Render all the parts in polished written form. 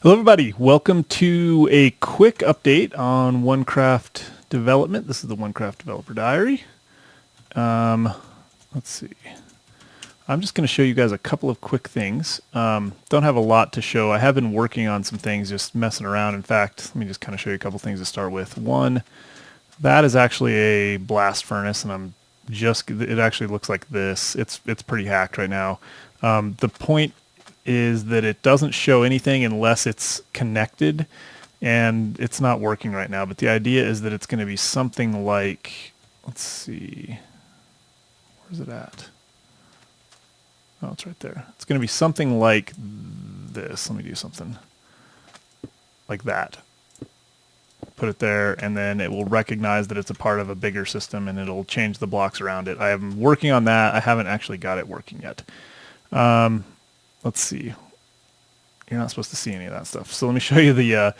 Hello everybody, welcome to a quick update on OneCraft development. This is the OneCraft Developer Diary. Let's see. I'm just going to show you guys a couple of quick things. Don't have a lot to show. I have been working on some things, just messing around. In fact, let me just kind of show you a couple things to start with. One, that is actually a blast furnace, and it actually looks like this. It's pretty hacked right now. The point is that it doesn't show anything unless it's connected, and it's not working right now. But the idea is that it's going to be something like, let's see, where's it at? Oh, it's right there. It's going to be something like this. Let me do something like that. Put it there, and then it will recognize that it's a part of a bigger system, and it'll change the blocks around it. I am working on that. I haven't actually got it working yet. Let's see. You're not supposed to see any of that stuff. So let me show you the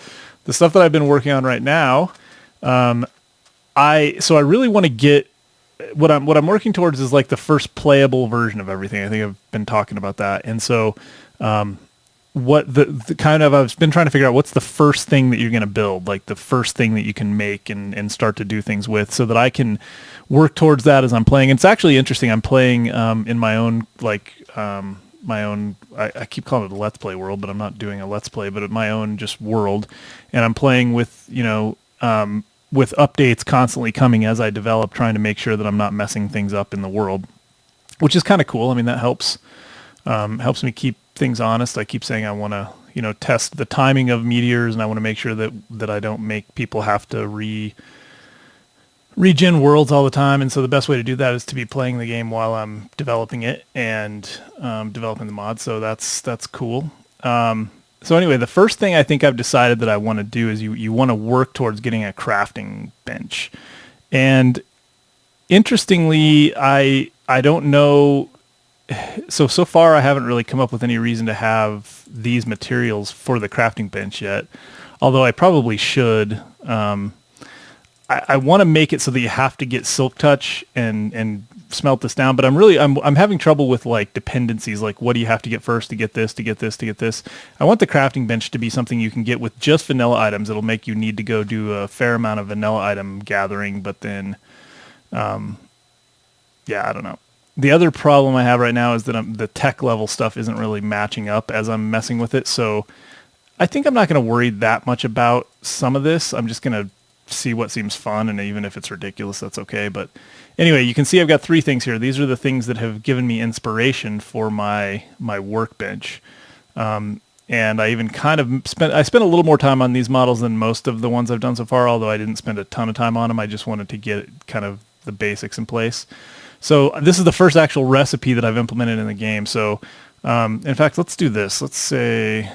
stuff that I've been working on right now. I really want to get what I'm working towards is like the first playable version of everything. I think I've been talking about that. And so what the kind of, I've been trying to figure out what's the first thing that you're going to build, like the first thing that you can make and start to do things with, so that I can work towards that as I'm playing. And it's actually interesting. I'm playing in my own I keep calling it a Let's Play world, but I'm not doing a Let's Play, but my own just world. And I'm playing with, with updates constantly coming as I develop, trying to make sure that I'm not messing things up in the world, which is kind of cool. I mean, that helps me keep things honest. I keep saying I want to, test the timing of meteors, and I want to make sure that I don't make people have to regen worlds all the time. And so the best way to do that is to be playing the game while I'm developing it and developing the mod. So that's cool. So anyway, the first thing I think I've decided that I want to do is you want to work towards getting a crafting bench. And interestingly, I don't know. So far I haven't really come up with any reason to have these materials for the crafting bench yet, although I probably should. I want to make it so that you have to get silk touch and smelt this down, but I'm having trouble with like dependencies, like what do you have to get first to get this, to get this, to get this. I want the crafting bench to be something you can get with just vanilla items. It'll make you need to go do a fair amount of vanilla item gathering, but then, I don't know. The other problem I have right now is that the tech level stuff isn't really matching up as I'm messing with it, so I think I'm not going to worry that much about some of this. I'm just going to see what seems fun, and even if it's ridiculous, that's okay. But anyway, you can see I've got three things here. These are the things that have given me inspiration for my workbench. And I even spent a little more time on these models than most of the ones I've done so far, although I didn't spend a ton of time on them. I just wanted to get kind of the basics in place. So this is the first actual recipe that I've implemented in the game. So in fact, let's do this. Let's say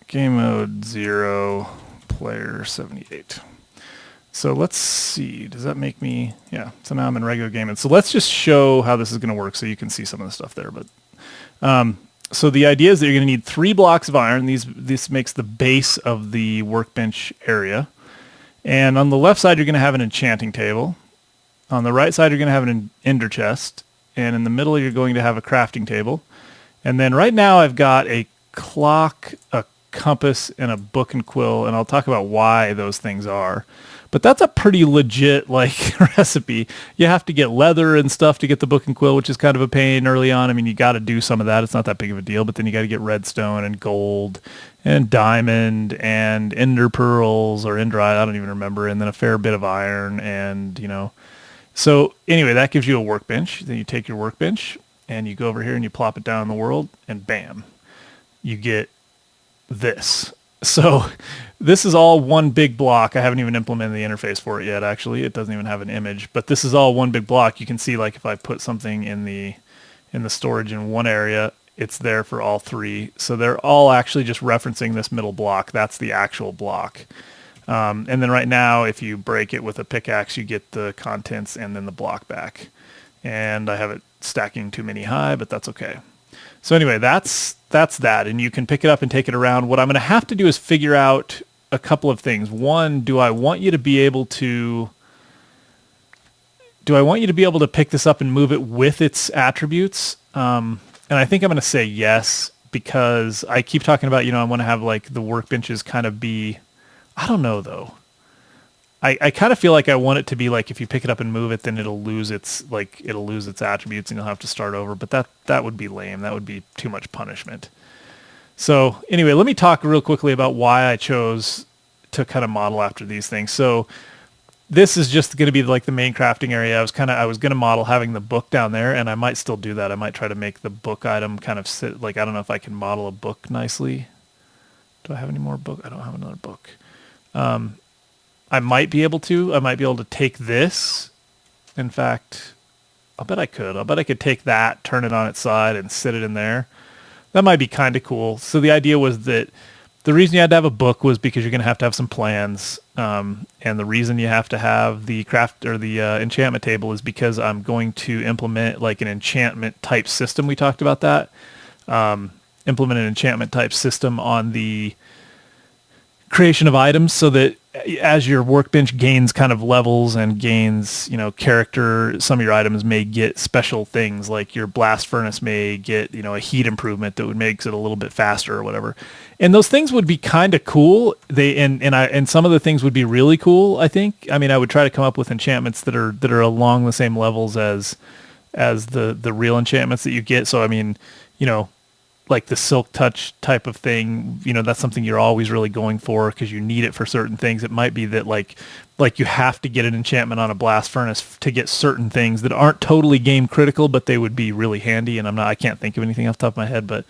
game mode 0, player 78. So let's see, does that make me, yeah, so now I'm in regular game mode. So let's just show how this is going to work so you can see some of the stuff there. But so the idea is that you're going to need 3 blocks of iron. This makes the base of the workbench area. And on the left side, you're going to have an enchanting table. On the right side, you're going to have an ender chest. And in the middle, you're going to have a crafting table. And then right now, I've got a clock, a compass, and a book and quill, and I'll talk about why those things are. But that's a pretty legit recipe. You have to get leather and stuff to get the book and quill, which is kind of a pain early on. I mean, you got to do some of that. It's not that big of a deal, but then you got to get redstone and gold and diamond and ender pearls or enderite, I don't even remember, and then a fair bit of iron, and So anyway, that gives you a workbench. Then you take your workbench and you go over here and you plop it down in the world, and bam, you get this. So this is all one big block. I haven't even implemented the interface for it yet, actually. It doesn't even have an image, but this is all one big block. You can see, like, if I put something in the storage in one area, it's there for all 3. So they're all actually just referencing this middle block. That's the actual block. And then right now, if you break it with a pickaxe, you get the contents and then the block back. And I have it stacking too many high, but that's okay. So anyway, that's that, and you can pick it up and take it around. What I'm going to have to do is figure out a couple of things. One, do I want you to be able to pick this up and move it with its attributes? And I think I'm going to say yes, because I keep talking about, I want to have like the workbenches kind of be, I don't know though. I kind of feel like I want it to be like, if you pick it up and move it, then it'll lose its attributes and you'll have to start over. But that would be lame. That would be too much punishment. So anyway, let me talk real quickly about why I chose to kind of model after these things. So this is just going to be like the main crafting area. I was going to model having the book down there, and I might still do that. I might try to make the book item kind of sit, like, I don't know if I can model a book nicely. Do I have any more book? I don't have another book. I might be able to. I might be able to take this. In fact, I'll bet I could. I'll bet I could take that, turn it on its side, and sit it in there. That might be kind of cool. So the idea was that the reason you had to have a book was because you're going to have some plans. And the reason you have to have the craft or the enchantment table is because I'm going to implement like an enchantment type system. We talked about that. Implement an enchantment type system on the creation of items, so that as your workbench gains kind of levels and gains, character, some of your items may get special things, like your blast furnace may get, a heat improvement that would makes it a little bit faster or whatever. And those things would be kind of cool. And some of the things would be really cool, I think. I mean, I would try to come up with enchantments that are along the same levels as the real enchantments that you get. So I mean, like the silk touch type of thing, that's something you're always really going for because you need it for certain things. It might be that like you have to get an enchantment on a blast furnace to get certain things that aren't totally game critical, but they would be really handy. And I can't think of anything off the top of my head, but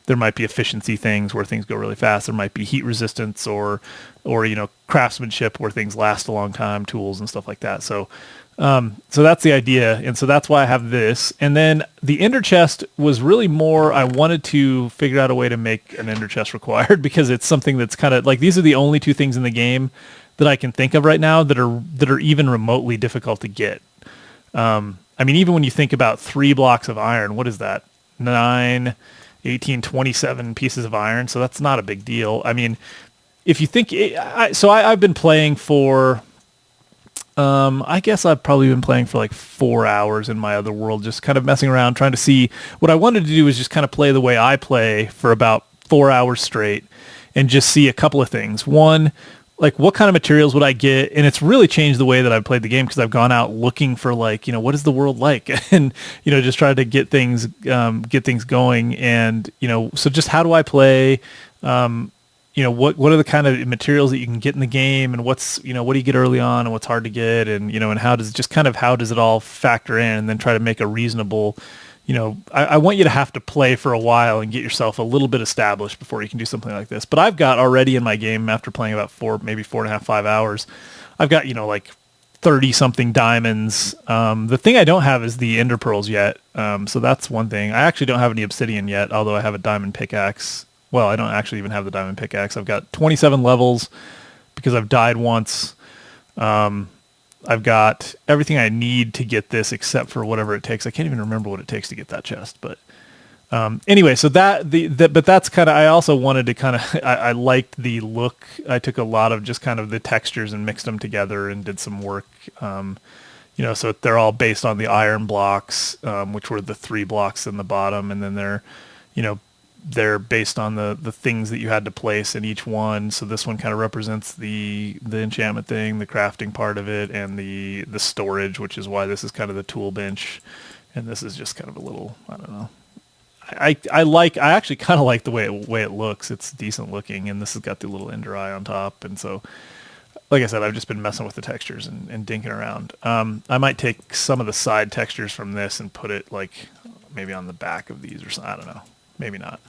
there might be efficiency things where things go really fast. There might be heat resistance or craftsmanship where things last a long time, tools and stuff like that. So that's the idea. And so that's why I have this. And then the ender chest was really more, I wanted to figure out a way to make an ender chest required, because it's something that's kind of like, these are the only two things in the game that I can think of right now that are even remotely difficult to get. I mean, even when you think about 3 blocks of iron, what is that? 9, 18, 27 pieces of iron. So that's not a big deal. I mean, if you think, I've been playing for, I guess I've probably been playing for like 4 hours in my other world, just kind of messing around, trying to see. What I wanted to do is just kind of play the way I play for about 4 hours straight and just see a couple of things. One, like what kind of materials would I get? And it's really changed the way that I've played the game, because I've gone out looking for like, what is the world like? And, just try to get things going. And, so just how do I play? What are the kind of materials that you can get in the game, and what do you get early on and what's hard to get, and, and how does it all factor in, and then try to make a reasonable, I want you to have to play for a while and get yourself a little bit established before you can do something like this. But I've got already in my game, after playing about 4.5, 5 hours, I've got, like 30 something diamonds. The thing I don't have is the ender pearls yet. So that's one thing. I actually don't have any obsidian yet, although I have a diamond pickaxe. Well, I don't actually even have the diamond pickaxe. I've got 27 levels because I've died once. I've got everything I need to get this except for whatever it takes. I can't even remember what it takes to get that chest. But anyway, so but that's kind of, I also wanted to kind of, I liked the look. I took a lot of just kind of the textures and mixed them together and did some work. So they're all based on the iron blocks, which were the 3 blocks in the bottom. And then they're based on the things that you had to place in each one. So this one kind of represents the enchantment thing, the crafting part of it, and the storage, which is why this is kind of the tool bench. And this is just kind of a little, I don't know. I actually kind of like the way it looks. It's decent looking, and this has got the little ender eye on top. And so, like I said, I've just been messing with the textures and dinking around. I might take some of the side textures from this and put it like maybe on the back of these or something. I don't know. Maybe not.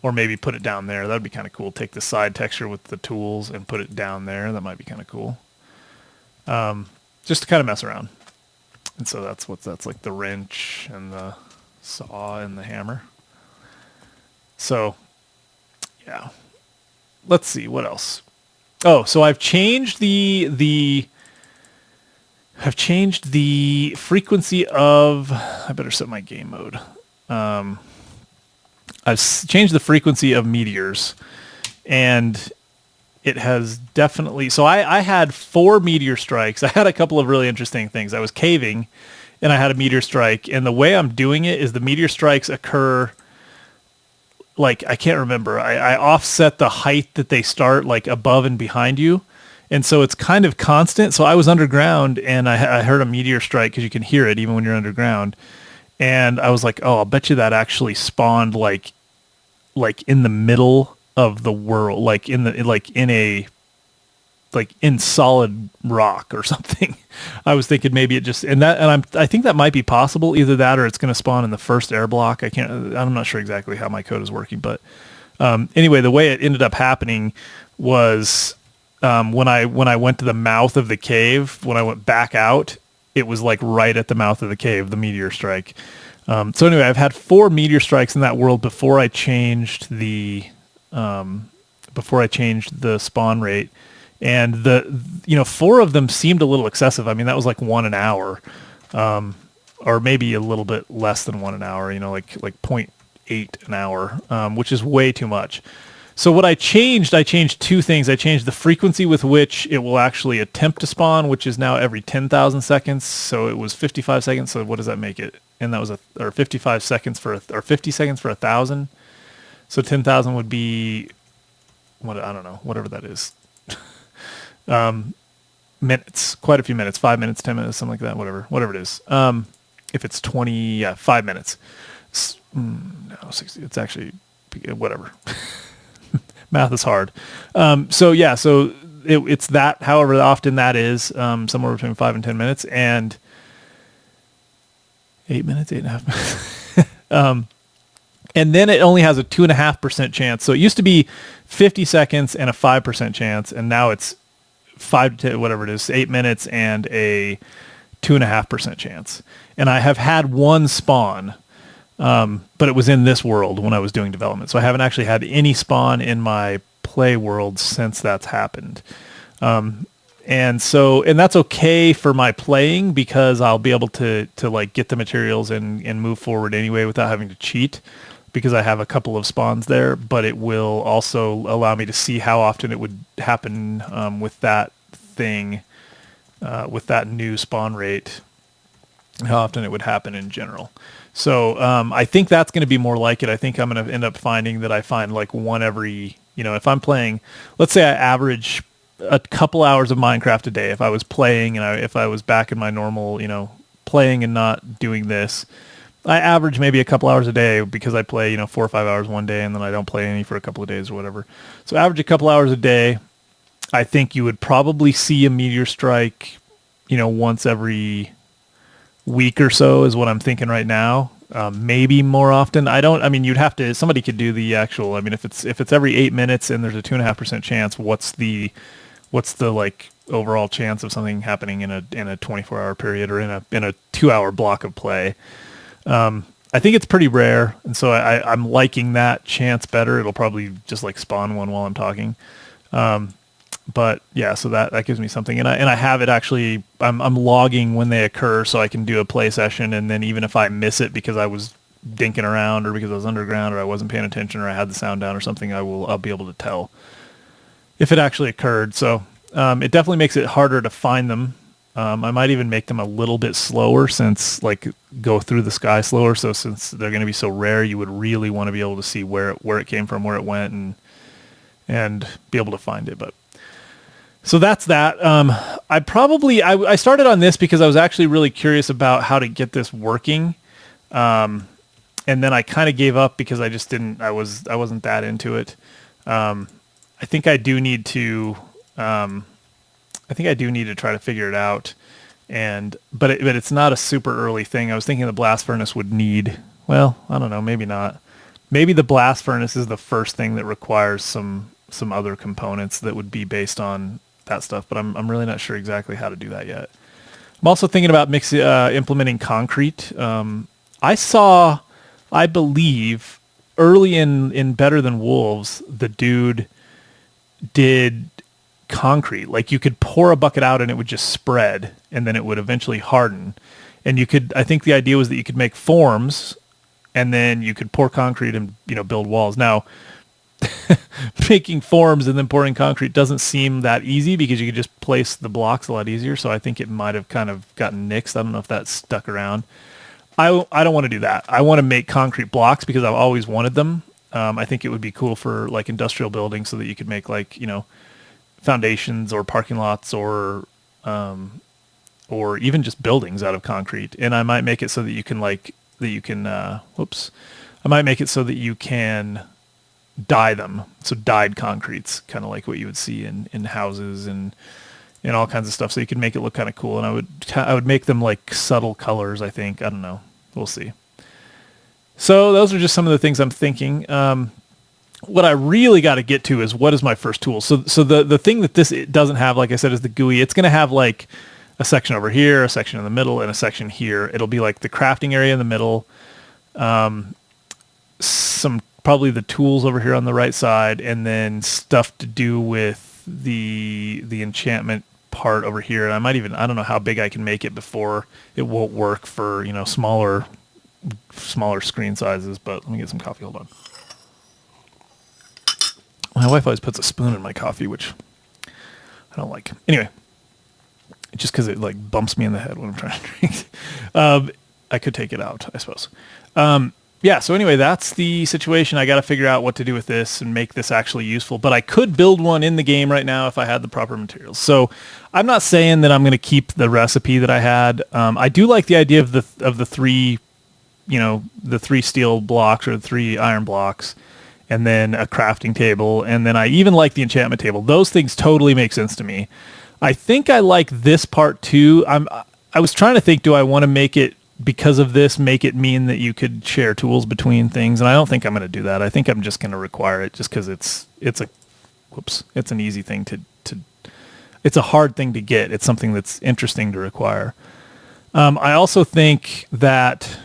Or maybe put it down there. That would be kind of cool. Take the side texture with the tools and put it down there. That might be kind of cool. Just to kind of mess around. And so that's like the wrench and the saw and the hammer. So, yeah. Let's see, what else? Oh, so I've changed the frequency of, I better set my game mode. I've changed the frequency of meteors, and it has definitely, so I had 4 meteor strikes. I had a couple of really interesting things. I was caving, and I had a meteor strike. And the way I'm doing it is the meteor strikes occur, like, I can't remember. I offset the height that they start, like, above and behind you. And so it's kind of constant. So I was underground, and I heard a meteor strike, because you can hear it even when you're underground. And I was like, oh, I'll bet you that actually spawned, like in the middle of the world, like in solid rock or something. I was thinking maybe it just, I think that might be possible, either that or it's going to spawn in the first air block. I'm not sure exactly how my code is working, but anyway, the way it ended up happening was when I went to the mouth of the cave, when I went back out, it was like right at the mouth of the cave, the meteor strike. So anyway, I've had 4 meteor strikes in that world before I changed the spawn rate. And 4 of them seemed a little excessive. I mean, that was like 1 an hour, or maybe a little bit less than 1 an hour, like 0.8 an hour, which is way too much. So what I changed 2 things. I changed the frequency with which it will actually attempt to spawn, which is now every 10,000 seconds. So it was 55 seconds. So what does that make it? And that was 55 seconds or 50 seconds for 1,000. So 10,000 would be, I don't know, whatever that is. Minutes, quite a few minutes, 5 minutes, 10 minutes, something like that, whatever it is. If it's 5 minutes, no, 60, it's actually, whatever. Math is hard. So it's that, however often that is, somewhere between 5 and 10 minutes, and 8 minutes, 8.5 minutes. And then it only has a 2.5% chance. So it used to be 50 seconds and a 5% chance, and now it's 5 to whatever it is, 8 minutes and a 2.5% chance. And I have had 1 spawn, but it was in this world when I was doing development. So I haven't actually had any spawn in my play world since that's happened. And that's okay for my playing, because I'll be able to like get the materials and move forward anyway without having to cheat, because I have a couple of spawns there. But it will also allow me to see how often it would happen with that thing, with that new spawn rate, how often it would happen in general. So I think that's going to be more like it. I think I'm going to end up finding that I find like 1 every, if I'm playing, let's say I average a couple hours of Minecraft a day. If I was playing and if I was back in my normal, playing and not doing this, I average maybe a couple hours a day, because I play, 4 or 5 hours one day, and then I don't play any for a couple of days or whatever. So average a couple hours a day. I think you would probably see a meteor strike, once every week or so is what I'm thinking right now. Maybe more often. You'd have to, somebody could do the actual, if it's every 8 minutes and there's a 2.5% chance, what's the like overall chance of something happening in a 24-hour period, or in a 2-hour block of play? I think it's pretty rare, and so I'm liking that chance better. It'll probably just like spawn one while I'm talking. But yeah, so that gives me something, and I have it actually. I'm logging when they occur, so I can do a play session, and then even if I miss it because I was dinking around, or because I was underground, or I wasn't paying attention, or I had the sound down or something, I'll be able to tell if it actually occurred. So it definitely makes it harder to find them. I might even make them a little bit slower, since go through the sky slower. So since they're going to be so rare, you would really want to be able to see where it came from, where it went, and be able to find it. But so that's that. I started on this because I was actually really curious about how to get this working. And then I kind of gave up because I wasn't that into it. I think I do need to try to figure it out, but it's not a super early thing. I was thinking the blast furnace would need, well, I don't know, maybe not. Maybe the blast furnace is the first thing that requires some other components that would be based on that stuff, but I'm really not sure exactly how to do that yet. I'm also thinking about implementing concrete. I believe early in Better Than Wolves, the dude did concrete. Like, you could pour a bucket out and it would just spread, and then it would eventually harden. And I think the idea was that you could make forms, and then you could pour concrete and build walls. Now, making forms and then pouring concrete doesn't seem that easy because you could just place the blocks a lot easier. So I think it might have kind of gotten nixed. I don't know if that's stuck around. I don't want to do that. I want to make concrete blocks because I've always wanted them. I think it would be cool for like industrial buildings so that you could make like, foundations or parking lots or even just buildings out of concrete. And I might make it so that you can I might make it so that you can dye them. So dyed concretes, kind of like what you would see in houses and all kinds of stuff. So you can make it look kind of cool. And I would make them like subtle colors, I think. I don't know. We'll see. So those are just some of the things I'm thinking. What I really got to get to is what is my first tool. So the thing that this doesn't have, like I said, is the GUI. It's going to have like a section over here, a section in the middle, and a section here. It'll be like the crafting area in the middle. Some probably the tools over here on the right side, and then stuff to do with the enchantment part over here. And I don't know how big I can make it before it won't work for, smaller screen sizes, but let me get some coffee. Hold on. My wife always puts a spoon in my coffee, which I don't like. Anyway, just because it like bumps me in the head when I'm trying to drink. I could take it out, I suppose. So anyway, that's the situation. I got to figure out what to do with this and make this actually useful. But I could build one in the game right now if I had the proper materials. So I'm not saying that I'm going to keep the recipe that I had. I do like the idea of the three, the 3 steel blocks or the 3 iron blocks, and then a crafting table, and then I even like the enchantment table. Those things totally make sense to me. I think I like this part too. I was trying to think, do I want to make it, because of this, make it mean that you could share tools between things? And I don't think I'm going to do that. I think I'm just going to require it just because it's an easy thing to it's a hard thing to get. It's something that's interesting to require. I also think that,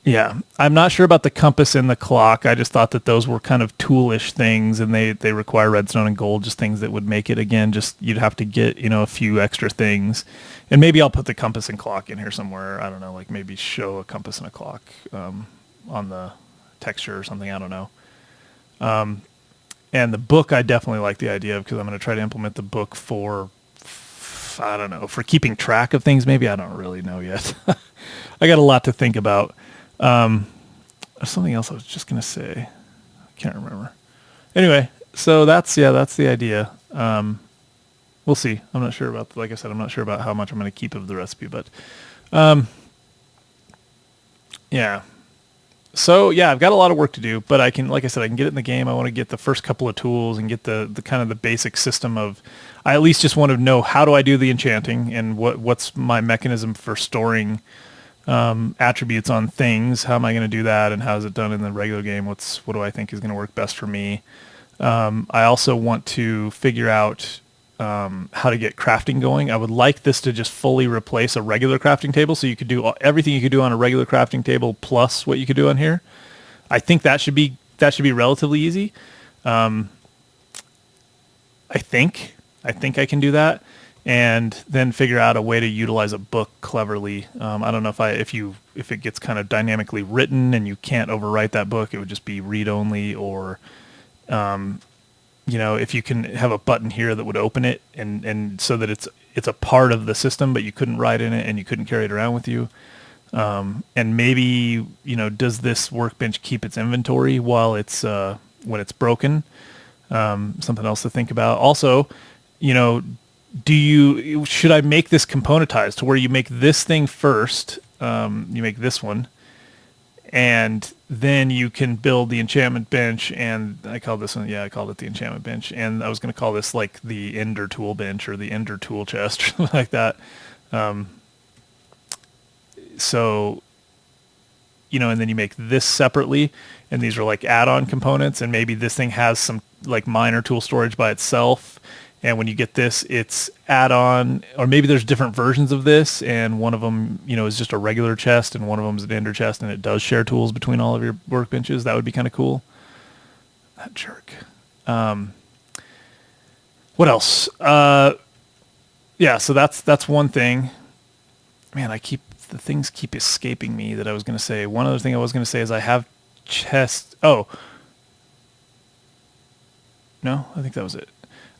I'm not sure about the compass and the clock. I just thought that those were kind of toolish things, and they require redstone and gold, just things that would make it, again, just you'd have to get, a few extra things. And maybe I'll put the compass and clock in here somewhere. I don't know, like maybe show a compass and a clock on the texture or something. I don't know. And the book, I definitely like the idea of, because I'm going to try to implement the book for keeping track of things. Maybe, I don't really know yet. I got a lot to think about. There's something else I was just going to say. I can't remember. Anyway, so that's the idea. We'll see. I'm not sure about, like I said, I'm not sure about how much I'm going to keep of the recipe, but, So I've got a lot of work to do, but I can, like I said, I can get it in the game. I want to get the first couple of tools and get the kind of the basic system of, I at least just want to know, how do I do the enchanting, and what's my mechanism for storing attributes on things? How am I going to do that, and how is it done in the regular game? What do I think is going to work best for me? I also want to figure out how to get crafting going. I would like this to just fully replace a regular crafting table, so you could do everything you could do on a regular crafting table plus what you could do on here. I think that should be relatively easy. I think I can do that, and then figure out a way to utilize a book cleverly. I don't know if it gets kind of dynamically written and you can't overwrite that book, it would just be read only, or if you can have a button here that would open it, and so that it's a part of the system, but you couldn't write in it and you couldn't carry it around with you. And maybe, does this workbench keep its inventory while it's when it's broken? Something else to think about. Also, should I make this componentized to where you make this thing first, you make this one, and then you can build the enchantment bench, and I called it the enchantment bench, and I was going to call this like the ender tool bench or the ender tool chest or something like that. And then you make this separately, and these are like add-on components, and maybe this thing has some like minor tool storage by itself, and when you get this, it's add-on, or maybe there's different versions of this, and one of them, is just a regular chest, and one of them is an ender chest, and it does share tools between all of your workbenches. That would be kind of cool. That jerk. What else? So that's one thing. Man, the things keep escaping me that I was going to say. One other thing I was going to say is I have test. Oh, no, I think that was it.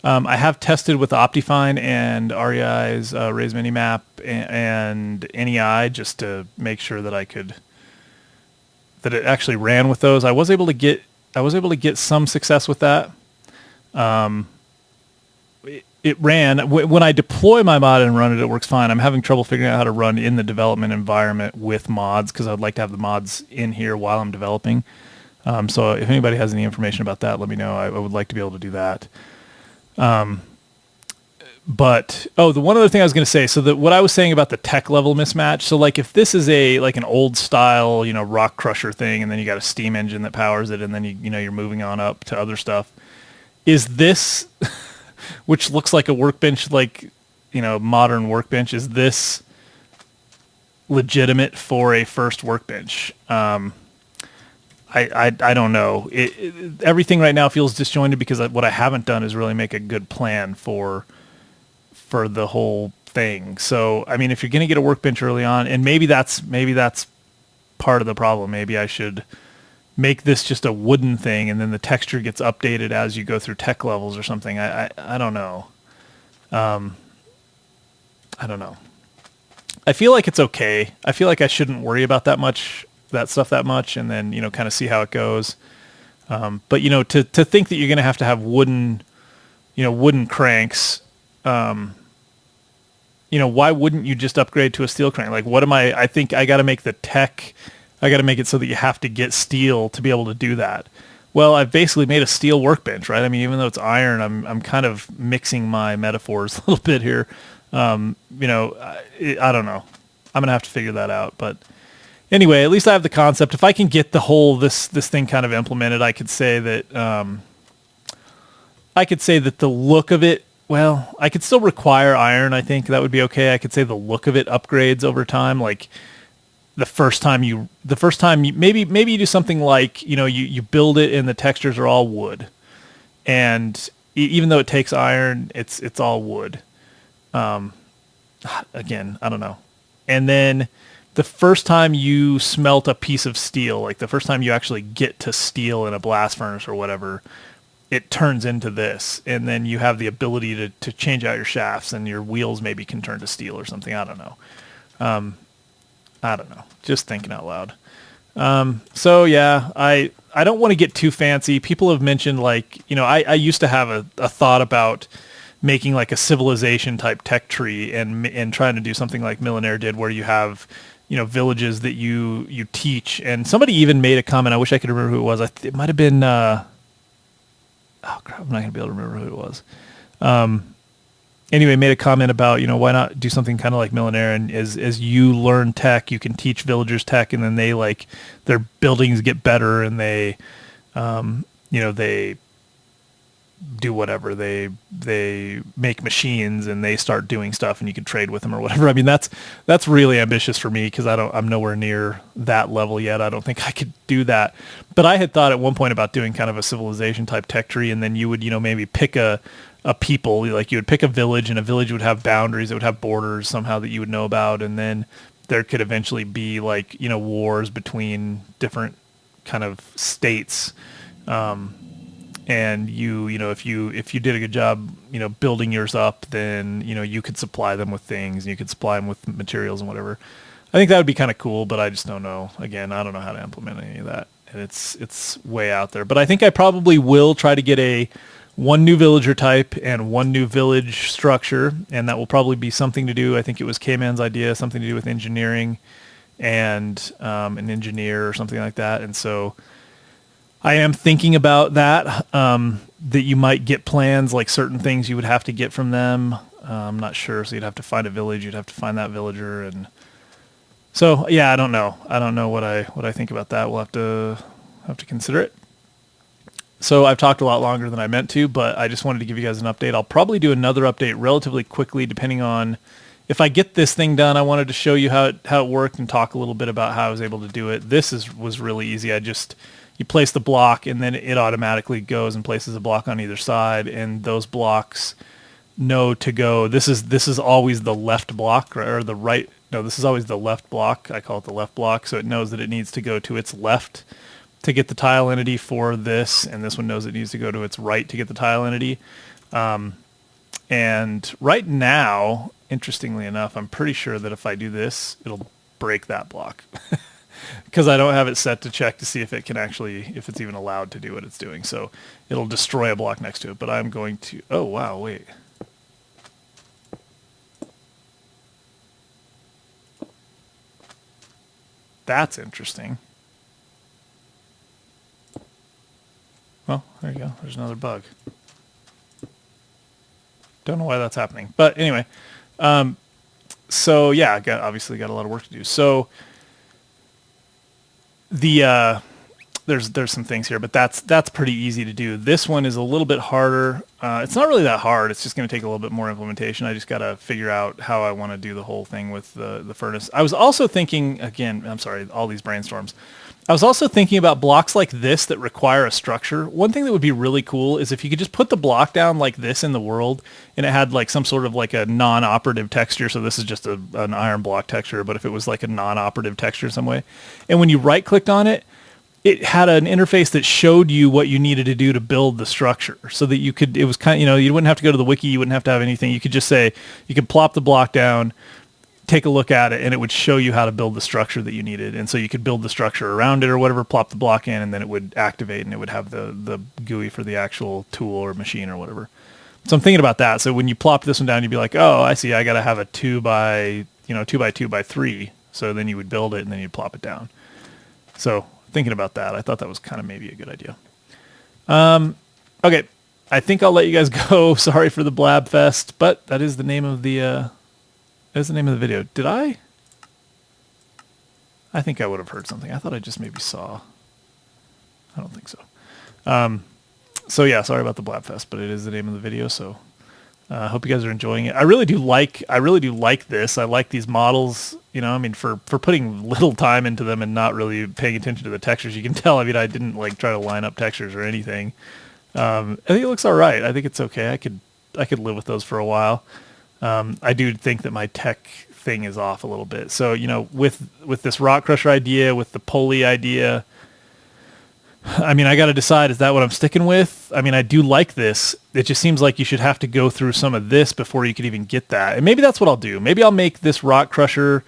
I have tested with Optifine and REI's Raise Minimap and NEI just to make sure that that it actually ran with those. I was able to get some success with that. It ran when I deploy my mod and run it. It works fine. I'm having trouble figuring out how to run in the development environment with mods because I'd like to have the mods in here while I'm developing. So if anybody has any information about that, let me know. I would like to be able to do that. But the one other thing I was going to say, so that what I was saying about the tech level mismatch. So like if this is like an old style, rock crusher thing, and then you got a steam engine that powers it, and then you're moving on up to other stuff. Is this, which looks like a workbench, like modern workbench, is this legitimate for a first workbench? I don't know. Everything right now feels disjointed because what I haven't done is really make a good plan for the whole thing. So, I mean, if you're going to get a workbench early on, and maybe that's part of the problem. Maybe I should make this just a wooden thing, and then the texture gets updated as you go through tech levels or something. I don't know. I don't know. I feel like it's okay. I feel like I shouldn't worry about that stuff that much, and then kind of see how it goes. But to think that you're going to have wooden cranks. Why wouldn't you just upgrade to a steel crank? Like, I think I got to make I got to make it so that you have to get steel to be able to do that. Well, I've basically made a steel workbench, right? I mean, even though it's iron, I'm kind of mixing my metaphors a little bit here. I don't know. I'm going to have to figure that out, but anyway, at least I have the concept. If I can get the whole this thing kind of implemented, I could say that the look of it. Well, I could still require iron. I think that would be okay. I could say the look of it upgrades over time. Like the first time maybe you do something like you build it and the textures are all wood, and even though it takes iron, it's all wood. Again, I don't know. And then the first time you smelt a piece of steel, like the first time you actually get to steel in a blast furnace or whatever, it turns into this. And then you have the ability to change out your shafts, and your wheels maybe can turn to steel or something. I don't know. I don't know. Just thinking out loud. So yeah, I don't want to get too fancy. People have mentioned I used to have a thought about making like a civilization type tech tree and trying to do something like Millionaire did, where you have villages that you teach. And somebody even made a comment. I wish I could remember who it was. It might have been oh crap, I'm not gonna be able to remember who it was. Anyway, made a comment about why not do something kind of like Millionaire, and as you learn tech, you can teach villagers tech, and then they their buildings get better, and they they do whatever, they make machines, and they start doing stuff, and you can trade with them or whatever. I mean, that's really ambitious for me because I'm nowhere near that level yet. I don't think I could do that. But I had thought at one point about doing kind of a civilization type tech tree, and then you would maybe pick a people, like you would pick a village, and a village would have boundaries, it would have borders somehow that you would know about, and then there could eventually be wars between different kind of states. And if you did a good job, building yours up, then, you could supply them with things, and you could supply them with materials and whatever. I think that would be kind of cool, but I just don't know. Again, I don't know how to implement any of that, and it's way out there. But I think I probably will try to get one new villager type and one new village structure, and that will probably be something to do. I think it was K-Man's idea, something to do with engineering and an engineer or something like that. And so I am thinking about that, that you might get plans, like certain things you would have to get from them. I'm not sure. So you'd have to find a village. You'd have to find that villager. And so, yeah, I don't know. I don't know what I think about that. We'll have to consider it. So I've talked a lot longer than I meant to, but I just wanted to give you guys an update. I'll probably do another update relatively quickly, depending on if I get this thing done. I wanted to show you how it worked and talk a little bit about how I was able to do it. This was really easy. You place the block, and then it automatically goes and places a block on either side, and those blocks know to go. This is always the left block, or the right. No, this is always the left block. I call it the left block, so it knows that it needs to go to its left to get the tile entity for this, and this one knows it needs to go to its right to get the tile entity. And right now, interestingly enough, I'm pretty sure that if I do this, it'll break that block because I don't have it set to check to see if it can actually, if it's even allowed to do what it's doing. So it'll destroy a block next to it, but I'm going to, oh wow, wait. That's interesting. Well, there you go. There's another bug. Don't know why that's happening, but anyway. So yeah, obviously got a lot of work to do. So the there's some things here, but that's pretty easy to do. This one is a little bit harder. It's not really that hard. It's just going to take a little bit more implementation. I just got to figure out how I want to do the whole thing with the furnace. I was also thinking, again, I'm sorry, all these brainstorms. I was also thinking about blocks like this that require a structure. One thing that would be really cool is if you could just put the block down like this in the world and it had like some sort of like a non-operative texture. So this is just an iron block texture, but if it was like a non-operative texture some way. And when you right clicked on it, it had an interface that showed you what you needed to do to build the structure so that you could, it was kind of, you know, you wouldn't have to go to the wiki. You wouldn't have to have anything. You could just say, you could plop the block down, take a look at it, and it would show you how to build the structure that you needed. And so you could build the structure around it or whatever, plop the block in, and then it would activate and it would have the GUI for the actual tool or machine or whatever. So I'm thinking about that. So when you plop this one down, you'd be like, oh, I see, I got to have a 2 by 2 by 3. So then you would build it and then you'd plop it down. So thinking about that, I thought that was kind of maybe a good idea. Okay. I think I'll let you guys go. Sorry for the Blab Fest, but that is the name of the, that's the name of the video. Did I? I think I would have heard something. I thought I just maybe saw. I don't think so. So yeah, sorry about the Blabfest, but it is the name of the video. So I hope you guys are enjoying it. I really do like this. I like these models. You know, I mean, for putting little time into them and not really paying attention to the textures, you can tell. I mean, I didn't like try to line up textures or anything. I think it looks all right. I think it's okay. I could live with those for a while. I do think that my tech thing is off a little bit. So, you know, with this rock crusher idea, with the pulley idea, I mean, I got to decide, is that what I'm sticking with? I mean, I do like this. It just seems like you should have to go through some of this before you could even get that. And maybe that's what I'll do. Maybe I'll make this rock crusher,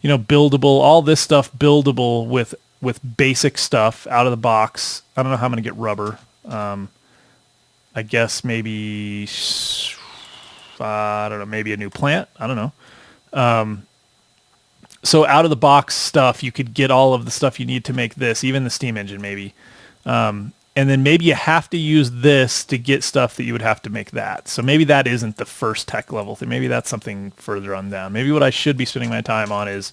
you know, buildable, all this stuff buildable with basic stuff out of the box. I don't know how I'm going to get rubber. I guess maybe... I don't know, maybe a new plant. I don't know. So out of the box stuff, you could get all of the stuff you need to make this, even the steam engine maybe. And then maybe you have to use this to get stuff that you would have to make that. So maybe that isn't the first tech level thing. Maybe that's something further on down. Maybe what I should be spending my time on is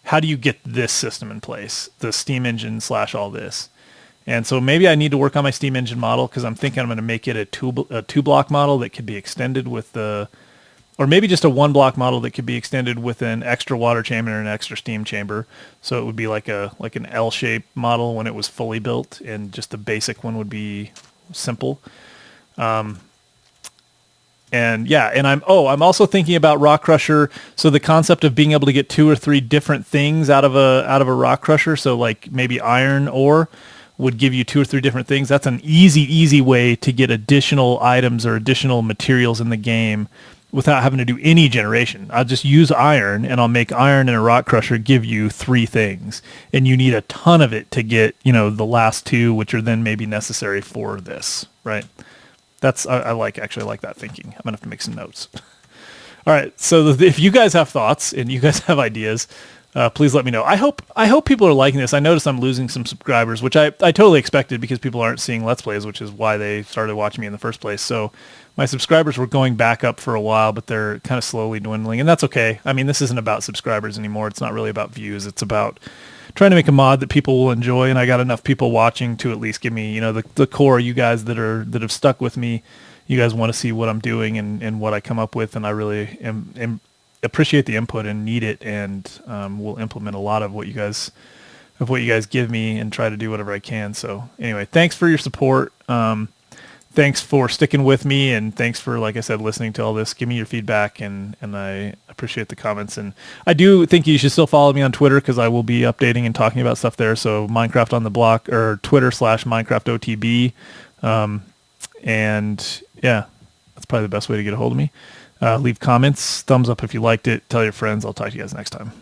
how do you get this system in place, the steam engine / all this. And so maybe I need to work on my steam engine model because I'm thinking I'm going to make it a two block model that could be extended with or maybe just a 1 block model that could be extended with an extra water chamber and an extra steam chamber. So it would be like an L-shaped model when it was fully built, and just the basic one would be simple. And yeah, and I'm also thinking about rock crusher. So the concept of being able to get 2 or 3 different things out of a rock crusher. So like maybe iron ore would give you 2 or 3 different things. That's an easy way to get additional items or additional materials in the game without having to do any generation. I'll just use iron, and I'll make iron and a rock crusher give you 3 things. And you need a ton of it to get, you know, the last 2, which are then maybe necessary for this, right? I like that thinking. I'm gonna have to make some notes. All right, so if you guys have thoughts and you guys have ideas, please let me know. I hope people are liking this. I noticed I'm losing some subscribers, which I totally expected because people aren't seeing Let's Plays, which is why they started watching me in the first place. So my subscribers were going back up for a while, but they're kind of slowly dwindling, and that's okay. I mean, this isn't about subscribers anymore. It's not really about views. It's about trying to make a mod that people will enjoy, and I got enough people watching to at least give me, you know, the core, you guys that have stuck with me. You guys want to see what I'm doing and what I come up with, and I really am appreciate the input and need it, and we'll implement a lot of what you guys give me and try to do whatever I can. So anyway, thanks for your support. Thanks for sticking with me, and thanks for, like I said, listening to all this. Give me your feedback, and I appreciate the comments. And I do think you should still follow me on Twitter because I will be updating and talking about stuff there. So Minecraft on the Block, or Twitter/MinecraftOTB. And yeah, that's probably the best way to get a hold of me. Leave comments, thumbs up if you liked it. Tell your friends. I'll talk to you guys next time.